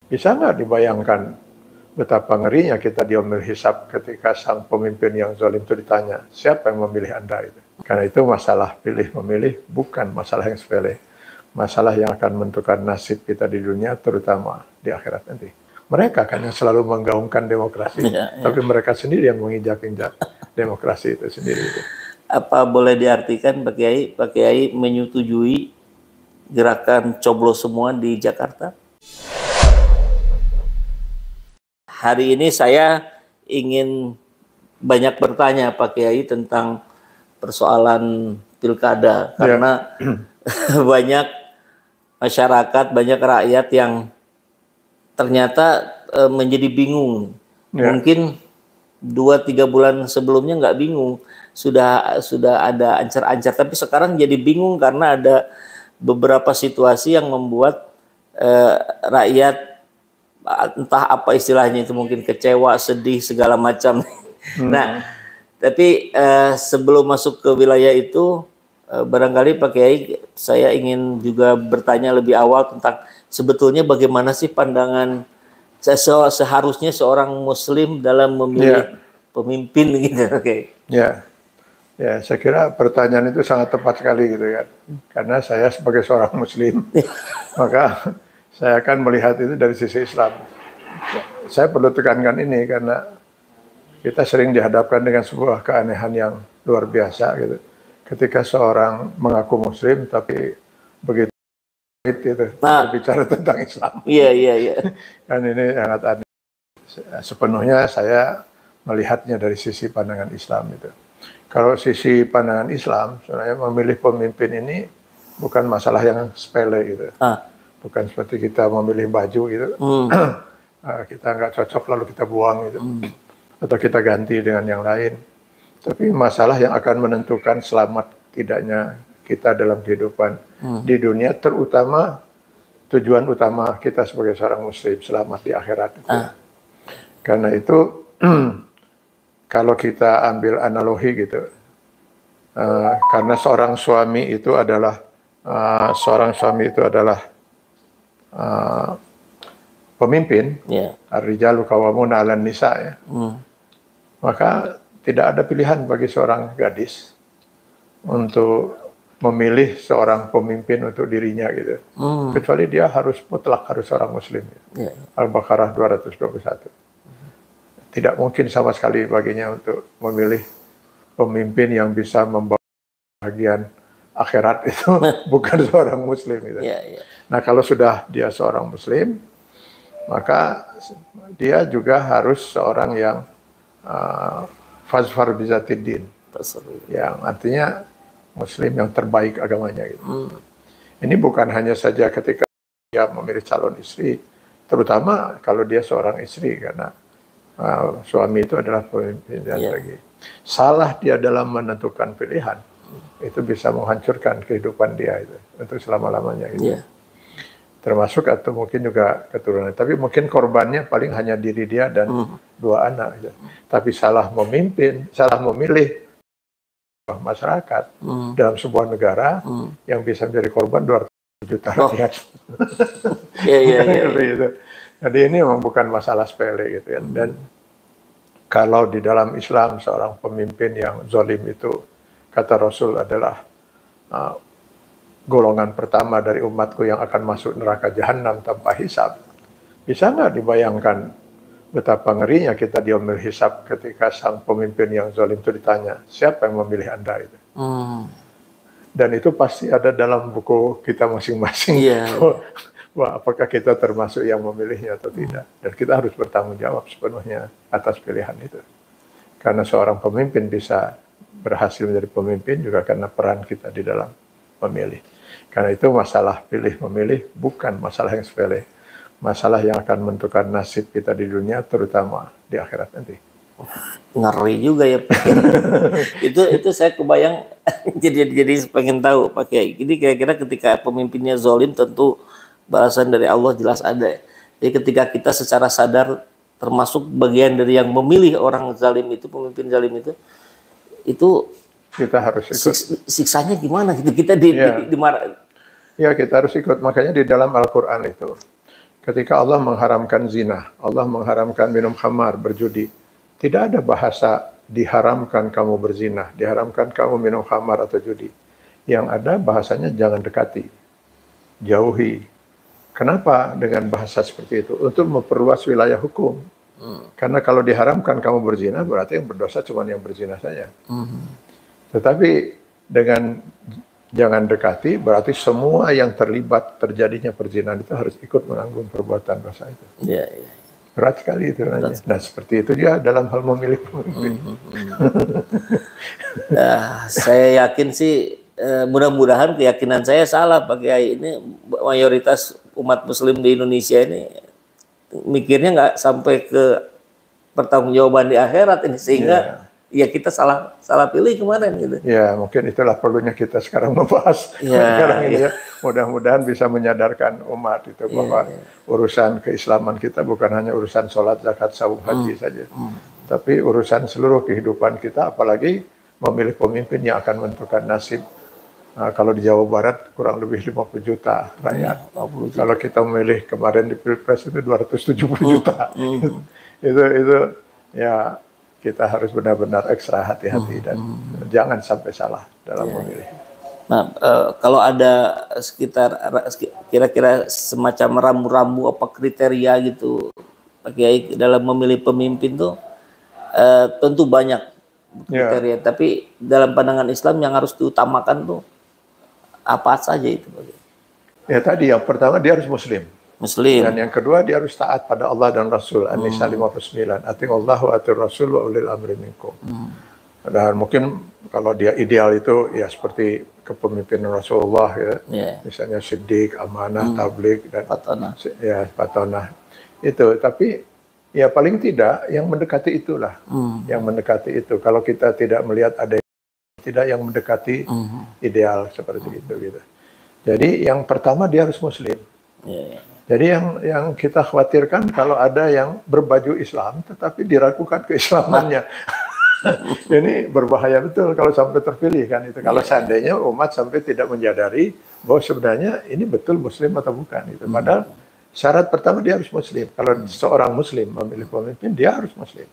Bisa nggak dibayangkan betapa ngerinya kita diambil hisab ketika sang pemimpin yang zalim itu ditanya, siapa yang memilih Anda itu? Karena itu masalah pilih memilih bukan masalah yang sepele. Masalah yang akan menentukan nasib kita di dunia, terutama di akhirat nanti. Mereka kan yang selalu menggaungkan demokrasi, tapi mereka sendiri yang menginjak-injak demokrasi itu sendiri. Apa boleh diartikan Pak Kiai menyetujui gerakan coblos semua di Jakarta? Hari ini saya ingin banyak bertanya Pak Kiai tentang persoalan pilkada, karena banyak masyarakat, banyak rakyat yang ternyata menjadi bingung. Mungkin 2-3 bulan sebelumnya nggak bingung, sudah ada ancar-ancar, tapi sekarang jadi bingung karena ada beberapa situasi yang membuat rakyat, entah apa istilahnya itu, mungkin kecewa, sedih, segala macam. Nah, tapi sebelum masuk ke wilayah itu, barangkali Pak Kiai, saya ingin juga bertanya lebih awal tentang sebetulnya bagaimana sih pandangan seharusnya seorang Muslim dalam memilih pemimpin gitu, Ya, saya kira pertanyaan itu sangat tepat sekali gitu kan, karena saya sebagai seorang Muslim, maka saya akan melihat itu dari sisi Islam. Saya perlu tekankan ini karena kita sering dihadapkan dengan sebuah keanehan yang luar biasa gitu. Ketika seorang mengaku Muslim tapi begitu itu berbicara tentang Islam. Iya. Kan ini sangat aneh. Sepenuhnya saya melihatnya dari sisi pandangan Islam itu. Kalau sisi pandangan Islam, sebenarnya memilih pemimpin ini bukan masalah yang sepele gitu. Bukan seperti kita memilih baju gitu. Kita nggak cocok lalu kita buang gitu. Atau kita ganti dengan yang lain. Tapi masalah yang akan menentukan selamat tidaknya kita dalam kehidupan di dunia, terutama tujuan utama kita sebagai seorang Muslim, selamat di akhirat. Karena itu kalau kita ambil analogi gitu, karena seorang suami itu adalah pemimpin, ar-rijalu qawwamuna 'alan nisa, ya. Maka tidak ada pilihan bagi seorang gadis untuk memilih seorang pemimpin untuk dirinya gitu. Kecuali dia mutlak harus seorang Muslim. Al-Baqarah 221. Tidak mungkin sama sekali baginya untuk memilih pemimpin yang bisa membawa bagian akhirat itu bukan seorang Muslim gitu. Nah, kalau sudah dia seorang Muslim, maka dia juga harus seorang yang fazfar bizatiddin, yang artinya Muslim yang terbaik agamanya gitu. Ini bukan hanya saja ketika dia memilih calon istri, terutama kalau dia seorang istri, karena suami itu adalah pemimpin lagi. Salah dia dalam menentukan pilihan, itu bisa menghancurkan kehidupan dia itu untuk selama-lamanya gitu. Termasuk atau mungkin juga keturunan. Tapi mungkin korbannya paling hanya diri dia dan 2 anak gitu. Tapi salah memimpin, salah memilih masyarakat dalam sebuah negara yang bisa menjadi korban 200 juta rakyat. Jadi ini memang bukan masalah sepele gitu ya. Dan kalau di dalam Islam seorang pemimpin yang zalim itu, kata Rasul, adalah golongan pertama dari umatku yang akan masuk neraka jahanam tanpa hisab. Bisa nggak dibayangkan betapa ngerinya kita diambil hisab ketika sang pemimpin yang zalim itu ditanya, siapa yang memilih Anda itu? Dan itu pasti ada dalam buku kita masing-masing. Wah, apakah kita termasuk yang memilihnya atau tidak? Dan kita harus bertanggung jawab sepenuhnya atas pilihan itu. Karena seorang pemimpin bisa berhasil menjadi pemimpin juga karena peran kita di dalam memilih. Karena itu masalah pilih memilih bukan masalah yang sepele. Masalah yang akan menentukan nasib kita di dunia, terutama di akhirat nanti. Ngeri juga ya Pak. itu saya kebayang, jadi pengen tahu Pak Kiai. Jadi kira-kira ketika pemimpinnya zalim, tentu balasan dari Allah jelas ada. Jadi ketika kita secara sadar termasuk bagian dari yang memilih orang zalim itu, pemimpin zalim itu kita harus ikut. Siksanya gimana gitu? Kita dimarah. Ya, kita harus ikut. Makanya di dalam Al-Quran itu Ketika Allah mengharamkan zina, Allah mengharamkan minum khamar, berjudi, tidak ada bahasa diharamkan kamu berzina, diharamkan kamu minum khamar atau judi. Yang ada bahasanya jangan dekati, jauhi. Kenapa dengan bahasa seperti itu? Untuk memperluas wilayah hukum. Karena kalau diharamkan kamu berzina, berarti yang berdosa cuma yang berzina saja. Tetapi dengan jangan dekati, berarti semua yang terlibat terjadinya perzinahan itu harus ikut menanggung perbuatan dosa itu. Ya, ya. Berat sekali itu. Nah, seperti itu dia dalam hal memilih pemimpin. Nah, saya yakin sih, mudah-mudahan keyakinan saya salah Pak Kiai. Ini mayoritas umat Muslim di Indonesia ini mikirnya nggak sampai ke pertanggungjawaban di akhirat ini, sehingga ya kita salah pilih kemarin gitu. Ya, mungkin itulah perlunya kita sekarang membahas sekarang ini ya. Mudah-mudahan bisa menyadarkan umat itu bahwa urusan keislaman kita bukan hanya urusan sholat, zakat, saum, haji saja, tapi urusan seluruh kehidupan kita, apalagi memilih pemimpin yang akan menentukan nasib. Nah, kalau di Jawa Barat kurang lebih 50 juta rakyat. Kalau kita memilih kemarin di Pilpres itu 270 juta. Itu ya, kita harus benar-benar ekstra hati-hati dan jangan sampai salah dalam memilih. Nah, kalau ada sekitar kira-kira semacam rambu-rambu apa kriteria gitu Pak Kiai dalam memilih pemimpin tuh, tentu banyak kriteria, tapi dalam pandangan Islam yang harus diutamakan tuh apa saja itu Pak Kiai? Ya tadi yang pertama dia harus Muslim. Dan yang kedua dia harus taat pada Allah dan Rasul. An-Nisa 59. Ati'ullah wa atir Rasul wa ulil amri minkum. Dan mungkin kalau dia ideal itu ya seperti kepemimpinan Rasulullah ya. Misalnya siddiq, amanah, tabligh dan patonah. Itu, tapi ya paling tidak yang mendekati itulah. Yang mendekati itu. Kalau kita tidak melihat ada tidak yang mendekati ideal seperti itu gitu. Jadi yang pertama dia harus Muslim. Jadi yang kita khawatirkan kalau ada yang berbaju Islam tetapi diragukan keislamannya. Ini berbahaya betul kalau sampai terpilih kan itu. Kalau seandainya umat sampai tidak menyadari bahwa sebenarnya ini betul Muslim atau bukan itu. Padahal syarat pertama dia harus Muslim. Kalau seorang Muslim memilih pemimpin dia harus Muslim.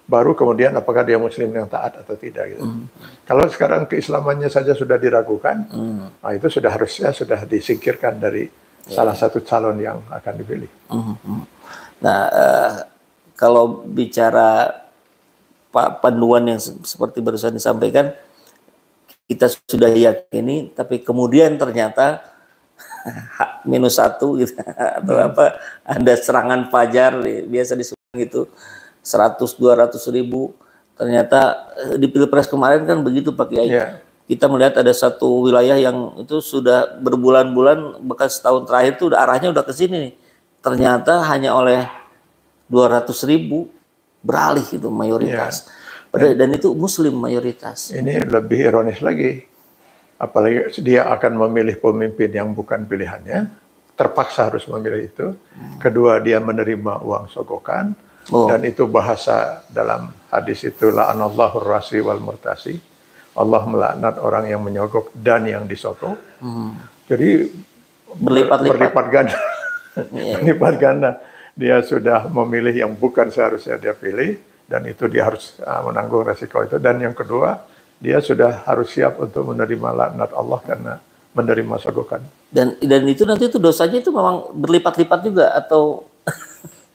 Baru kemudian apakah dia Muslim yang taat atau tidak gitu. Kalau sekarang keislamannya saja sudah diragukan, nah itu harusnya sudah disingkirkan dari salah satu calon yang akan dipilih. Nah, kalau bicara panduan yang seperti barusan disampaikan, kita sudah yakini, tapi kemudian ternyata -1 gitu, atau apa, ada serangan fajar, biasa disebut gitu, 100-200 ribu. Ternyata di Pilpres kemarin kan begitu Pak Kiai. Kita melihat ada satu wilayah yang itu sudah berbulan-bulan, bekas tahun terakhir itu arahnya udah ke sini nih. Ternyata hanya oleh 200 ribu beralih itu mayoritas. Dan itu Muslim mayoritas. Ini lebih ironis lagi. Apalagi dia akan memilih pemimpin yang bukan pilihannya, terpaksa harus memilih itu. Kedua, dia menerima uang sogokan. Dan itu bahasa dalam hadis itu, la'anallahu rasi wal murtasi. Allah melaknat orang yang menyogok dan yang disogok. Jadi berlipat ganda. Berlipat ganda. Dia sudah memilih yang bukan seharusnya dia pilih, dan itu dia harus menanggung resiko itu. Dan yang kedua, dia sudah harus siap untuk menerima laknat Allah karena menerima sogokan. Dan itu nanti itu dosanya itu memang berlipat-lipat juga atau?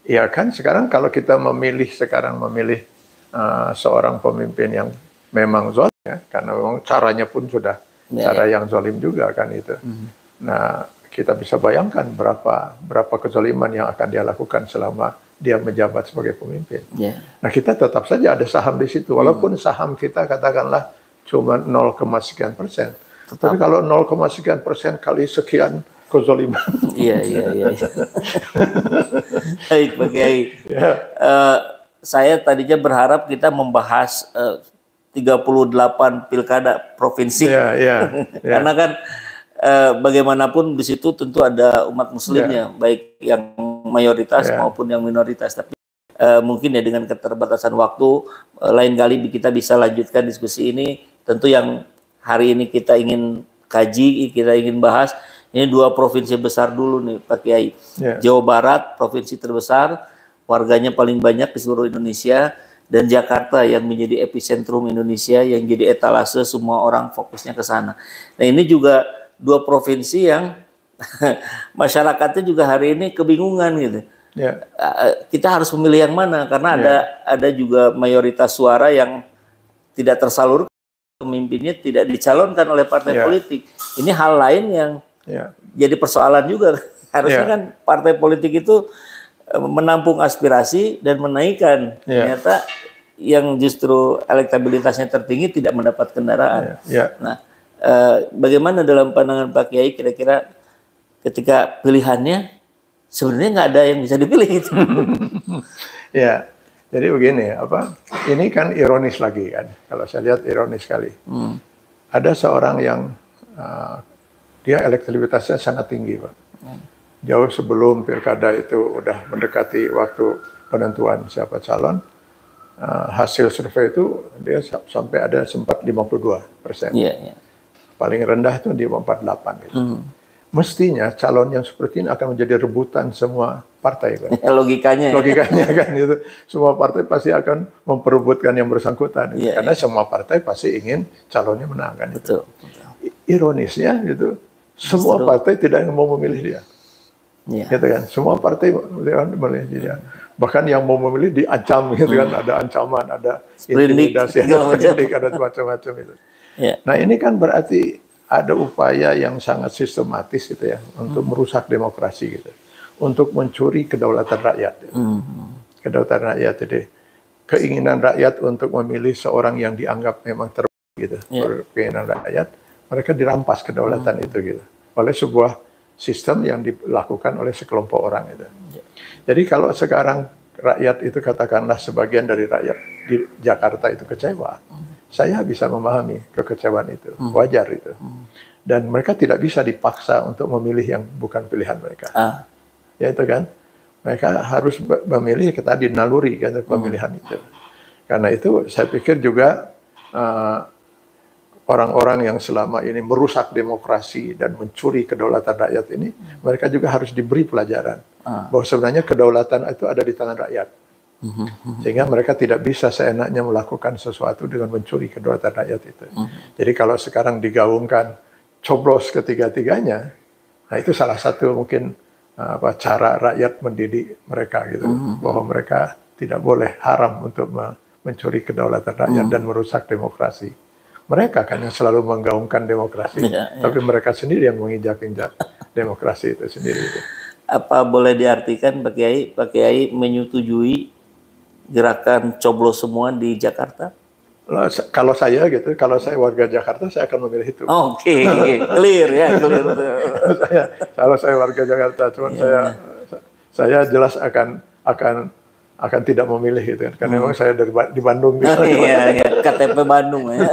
Ya kan sekarang kalau kita memilih seorang pemimpin yang memang zalim ya, karena memang caranya pun sudah cara yang zalim juga kan itu. Nah, kita bisa bayangkan berapa kezaliman yang akan dia lakukan selama dia menjabat sebagai pemimpin. Nah, kita tetap saja ada saham di situ, walaupun saham kita katakanlah cuma 0, sekian persen. Tapi kalau 0, sekian persen kali sekian kezaliman. Iya. Baik, Pak Kiai. Saya tadinya berharap kita membahas 38 pilkada provinsi. Karena kan bagaimanapun di situ tentu ada umat muslimnya, baik yang mayoritas maupun yang minoritas. Tapi mungkin ya dengan keterbatasan waktu, lain kali kita bisa lanjutkan diskusi ini. Tentu yang hari ini kita ingin kaji, kita ingin bahas, Ini 2 provinsi besar dulu nih Pak Kiai. Jawa Barat, provinsi terbesar, warganya paling banyak di seluruh Indonesia, dan Jakarta yang menjadi epicentrum Indonesia, yang jadi etalase semua orang fokusnya ke sana. Nah ini juga 2 provinsi yang masyarakatnya juga hari ini kebingungan gitu. Kita harus memilih yang mana, karena ada juga mayoritas suara yang tidak tersalurkan, pemimpinnya tidak dicalonkan oleh partai politik. Ini hal lain yang jadi persoalan juga. Harusnya kan partai politik itu menampung aspirasi dan menaikkan. Ternyata yang justru elektabilitasnya tertinggi tidak mendapat kendaraan. Nah, bagaimana dalam pandangan Pak Kiai kira-kira ketika pilihannya sebenarnya nggak ada yang bisa dipilih gitu? Ya, jadi begini, ini kan ironis lagi kan. Kalau saya lihat ironis sekali. Ada seorang yang dia elektabilitasnya sangat tinggi, Pak. Jauh sebelum pilkada itu udah mendekati waktu penentuan siapa calon, hasil survei itu dia sampai ada sempat 52%. Paling rendah itu di 48 gitu. Mestinya calon yang seperti ini akan menjadi rebutan semua partai, kan? Logikanya kan itu. Semua partai pasti akan memperebutkan yang bersangkutan, karena semua partai pasti ingin calonnya menang, kan? Betul. Ironisnya gitu, semua partai tidak mau memilih dia. Gitu kan? Semua partai memilih dia. Bahkan yang mau memilih diancam gitu kan, ada ancaman, ada intimidasi, ada macam-macam itu. Nah, ini kan berarti ada upaya yang sangat sistematis gitu ya untuk merusak demokrasi gitu. Untuk mencuri kedaulatan rakyat. Kedaulatan rakyat, jadi keinginan rakyat untuk memilih seorang yang dianggap memang terbaik gitu. Keinginan rakyat, mereka dirampas kedaulatan itu gitu oleh sebuah sistem yang dilakukan oleh sekelompok orang itu. Jadi kalau sekarang rakyat itu katakanlah sebagian dari rakyat di Jakarta itu kecewa, saya bisa memahami kekecewaan itu, wajar itu. Dan mereka tidak bisa dipaksa untuk memilih yang bukan pilihan mereka. Ya itu kan, mereka harus memilih tadi naluri kan pemilihan itu. Karena itu saya pikir juga orang-orang yang selama ini merusak demokrasi dan mencuri kedaulatan rakyat ini, mereka juga harus diberi pelajaran bahwa sebenarnya kedaulatan itu ada di tangan rakyat. Sehingga mereka tidak bisa seenaknya melakukan sesuatu dengan mencuri kedaulatan rakyat itu. Jadi kalau sekarang digaungkan coblos ketiga-tiganya, nah itu salah satu mungkin cara rakyat mendidik mereka gitu, bahwa mereka tidak boleh haram untuk mencuri kedaulatan rakyat dan merusak demokrasi. Mereka kan yang selalu menggaungkan demokrasi, tapi mereka sendiri yang menginjak-injak demokrasi itu sendiri. Apa boleh diartikan Pak Kiai menyetujui gerakan coblos semua di Jakarta? Kalau saya gitu, kalau saya warga Jakarta, saya akan memilih itu. Oke, clear ya. Kalau saya warga Jakarta, cuman saya jelas akan tidak memilih gitu kan, karena memang saya di Bandung. KTP Bandung ya.